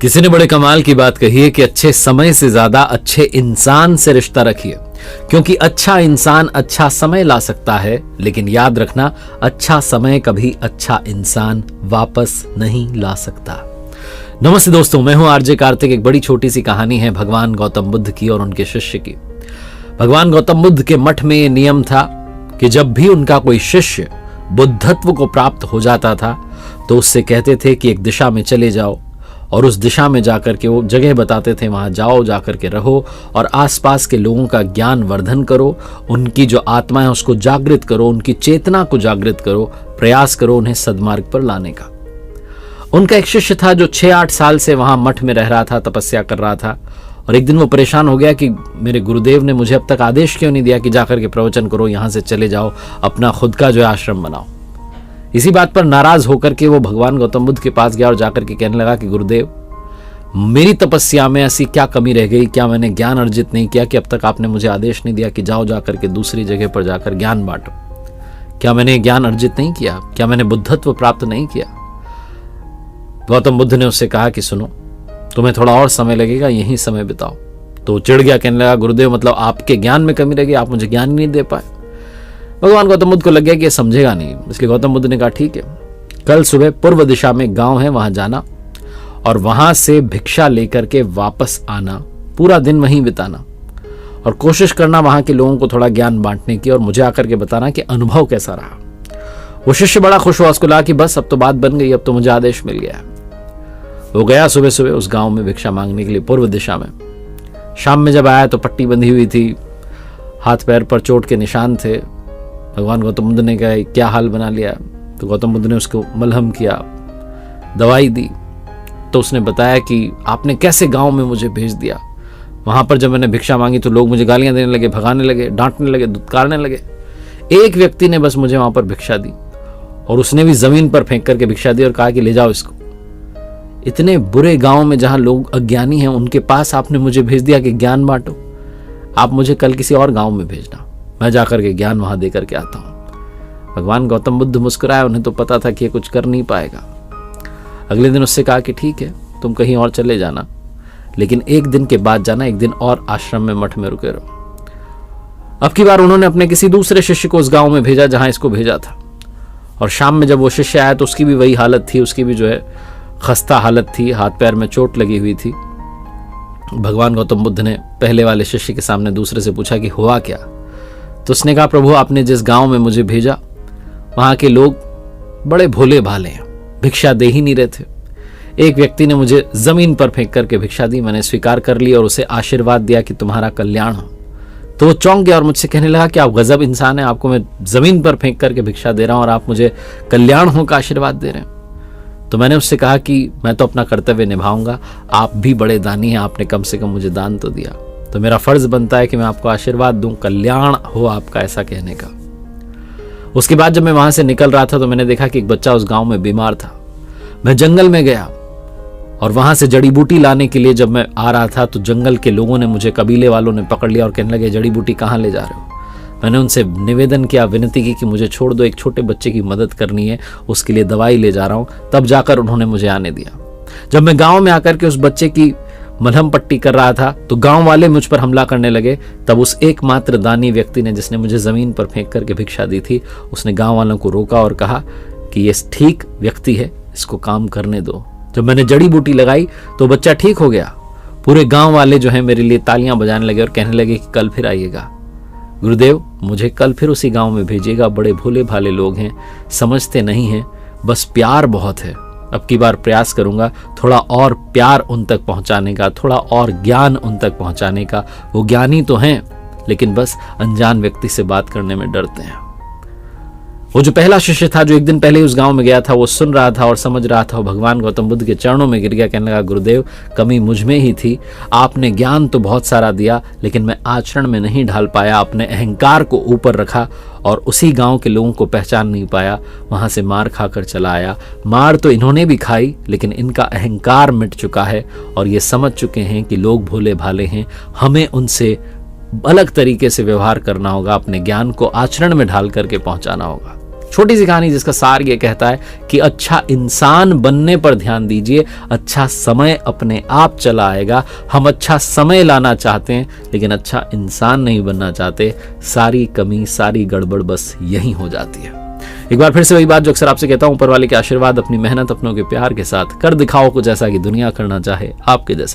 किसी ने बड़े कमाल की बात कही है कि अच्छे समय से ज्यादा अच्छे इंसान से रिश्ता रखिए, क्योंकि अच्छा इंसान अच्छा समय ला सकता है, लेकिन याद रखना अच्छा समय कभी अच्छा इंसान वापस नहीं ला सकता। नमस्ते दोस्तों, मैं हूं आरजे कार्तिक। एक बड़ी छोटी सी कहानी है भगवान गौतम बुद्ध की और उनके शिष्य की। भगवान गौतम बुद्ध के मठ में ये नियम था कि जब भी उनका कोई शिष्य बुद्धत्व को प्राप्त हो जाता था तो उससे कहते थे कि एक दिशा में चले जाओ और उस दिशा में जाकर के वो जगह बताते थे, वहां जाओ, जाकर के रहो और आसपास के लोगों का ज्ञान वर्धन करो, उनकी जो आत्मा है उसको जागृत करो, उनकी चेतना को जागृत करो, प्रयास करो उन्हें सद्मार्ग पर लाने का। उनका एक शिष्य था जो 6-8 साल से वहां मठ में रह रहा था, तपस्या कर रहा था, और एक दिन वो परेशान हो गया कि मेरे गुरुदेव ने मुझे अब तक आदेश क्यों नहीं दिया कि जाकर के प्रवचन करो, यहां से चले जाओ, अपना खुद का जो है आश्रम बनाओ। इसी बात पर नाराज होकर के वो भगवान गौतम बुद्ध के पास गया और जाकर के कहने लगा कि गुरुदेव, मेरी तपस्या में ऐसी क्या कमी रह गई, क्या मैंने ज्ञान अर्जित नहीं किया कि अब तक आपने मुझे आदेश नहीं दिया कि जाओ जाकर के दूसरी जगह पर जाकर ज्ञान बांटो? क्या मैंने ज्ञान अर्जित नहीं किया? क्या मैंने बुद्धत्व प्राप्त नहीं किया? गौतम बुद्ध ने उससे कहा कि सुनो, तुम्हें थोड़ा और समय लगेगा, यही समय बिताओ। तो चिढ़ गया, कहने लगा गुरुदेव, मतलब आपके ज्ञान में कमी रह गई, आप मुझे ज्ञान नहीं दे पाए। भगवान गौतम बुद्ध को लग गया कि ये समझेगा नहीं, इसलिए गौतम बुद्ध ने कहा ठीक है, कल सुबह पूर्व दिशा में गांव है, वहां जाना और वहां से भिक्षा लेकर के वापस आना, पूरा दिन वहीं बिताना और कोशिश करना वहां के लोगों को थोड़ा ज्ञान बांटने की, और मुझे आकर के बताना कि अनुभव कैसा रहा। वो शिष्य बड़ा खुश हुआ, उसको लगा कि बस अब तो बात बन गई, अब तो मुझे आदेश मिल गया। वो गया सुबह सुबह उस गांव में भिक्षा मांगने के लिए पूर्व दिशा में। शाम में जब आया तो पट्टी बंधी हुई थी, हाथ पैर पर चोट के निशान थे। भगवान गौतम बुद्ध ने कहा क्या हाल बना लिया? तो गौतम बुद्ध ने उसको मलहम किया, दवाई दी। तो उसने बताया कि आपने कैसे गांव में मुझे भेज दिया, वहां पर जब मैंने भिक्षा मांगी तो लोग मुझे गालियां देने लगे, भगाने लगे, डांटने लगे, धुतकारने लगे। एक व्यक्ति ने बस मुझे वहां पर भिक्षा दी और उसने भी जमीन पर फेंक करके भिक्षा दी और कहा कि ले जाओ इसको। इतने बुरे गांव में जहां लोग अज्ञानी हैं उनके पास आपने मुझे भेज दिया कि ज्ञान बांटो। आप मुझे कल किसी और गांव में भेजना, मैं जाकर के ज्ञान वहां देकर के आता हूं। भगवान गौतम बुद्ध मुस्कुराए, उन्हें तो पता था कि ये कुछ कर नहीं पाएगा। अगले दिन उससे कहा कि ठीक है, तुम कहीं और चले जाना, लेकिन एक दिन के बाद जाना, एक दिन और आश्रम में मठ में रुके रहो। अब की बार उन्होंने अपने किसी दूसरे शिष्य को उस गांव में भेजा जहां इसको भेजा था, और शाम में जब वो शिष्य आया तो उसकी भी वही हालत थी, उसकी भी जो है खस्ता हालत थी, हाथ पैर में चोट लगी हुई थी। भगवान गौतम बुद्ध ने पहले वाले शिष्य के सामने दूसरे से पूछा कि हुआ क्या? तो उसने कहा प्रभु, आपने जिस गांव में मुझे भेजा वहां के लोग बड़े भोले भाले हैं, भिक्षा दे ही नहीं रहे थे। एक व्यक्ति ने मुझे जमीन पर फेंक करके भिक्षा दी, मैंने स्वीकार कर ली और उसे आशीर्वाद दिया कि तुम्हारा कल्याण हो। तो वो चौंक गया और मुझसे कहने लगा कि आप गजब इंसान है, आपको मैं जमीन पर फेंक करके भिक्षा दे रहा हूं और आप मुझे कल्याण हो का आशीर्वाद दे रहे हैं। तो मैंने उससे कहा कि मैं तो अपना कर्तव्य निभाऊंगा, आप भी बड़े दानी हैं, आपने कम से कम मुझे दान तो दिया, तो मेरा फर्ज बनता है कि मैं आपको आशीर्वाद दूं, कल्याण हो आपका, ऐसा कहने का। उसके बाद जब मैं वहां से निकल रहा था तो मैंने देखा कि एक बच्चा उस गांव में बीमार था। मैं जंगल में गया और वहां से जड़ी बूटी लाने के लिए जब मैं आ रहा था तो जंगल के लोगों ने मुझे, कबीले वालों ने पकड़ लिया और कहने लगे जड़ी बूटी कहाँ ले जा रहे हो? मैंने उनसे निवेदन किया, विनती की कि मुझे छोड़ दो, एक छोटे बच्चे की मदद करनी है, उसके लिए दवाई ले जा रहा हूं। तब जाकर उन्होंने मुझे आने दिया। जब मैं गांव में आकर के उस बच्चे की मलहम पट्टी कर रहा था तो गांव वाले मुझ पर हमला करने लगे। तब उस एकमात्र दानी व्यक्ति ने, जिसने मुझे जमीन पर फेंक करके भिक्षा दी थी, उसने गांव वालों को रोका और कहा कि ये ठीक व्यक्ति है, इसको काम करने दो। जब मैंने जड़ी बूटी लगाई तो बच्चा ठीक हो गया। पूरे गांव वाले जो है मेरे लिए तालियां बजाने लगे और कहने लगे कि कल फिर आइएगा गुरुदेव, मुझे कल फिर उसी गांव में भेजिएगा, बड़े भोले भाले लोग हैं, समझते नहीं हैं, बस प्यार बहुत है। अब की बार प्रयास करूंगा थोड़ा और प्यार उन तक पहुंचाने का, थोड़ा और ज्ञान उन तक पहुंचाने का। वो ज्ञानी तो हैं लेकिन बस अनजान व्यक्ति से बात करने में डरते हैं। वो जो पहला शिष्य था जो एक दिन पहले उस गांव में गया था, वो सुन रहा था और समझ रहा था। भगवान गौतम बुद्ध के चरणों में गिर गया, कहने लगा गुरुदेव, कमी मुझ में ही थी, आपने ज्ञान तो बहुत सारा दिया लेकिन मैं आचरण में नहीं ढाल पाया, अपने अहंकार को ऊपर रखा और उसी गांव के लोगों को पहचान नहीं पाया, वहां से मार खाकर चला आया। मार तो इन्होंने भी खाई लेकिन इनका अहंकार मिट चुका है और ये समझ चुके हैं कि लोग भोले भाले हैं, हमें उनसे अलग तरीके से व्यवहार करना होगा, अपने ज्ञान को आचरण में ढाल करके पहुंचाना होगा। छोटी सी कहानी जिसका सार ये कहता है कि अच्छा इंसान बनने पर ध्यान दीजिए, अच्छा समय अपने आप चला आएगा। हम अच्छा समय लाना चाहते हैं लेकिन अच्छा इंसान नहीं बनना चाहते। सारी कमी, सारी गड़बड़ बस यही हो जाती है। एक बार फिर से वही बात जो अक्सर आपसे कहता हूं, ऊपर वाले के आशीर्वाद, अपनी मेहनत, अपनों के प्यार के साथ कर दिखाओ कुछ ऐसा कि दुनिया करना चाहे आपके जैसा।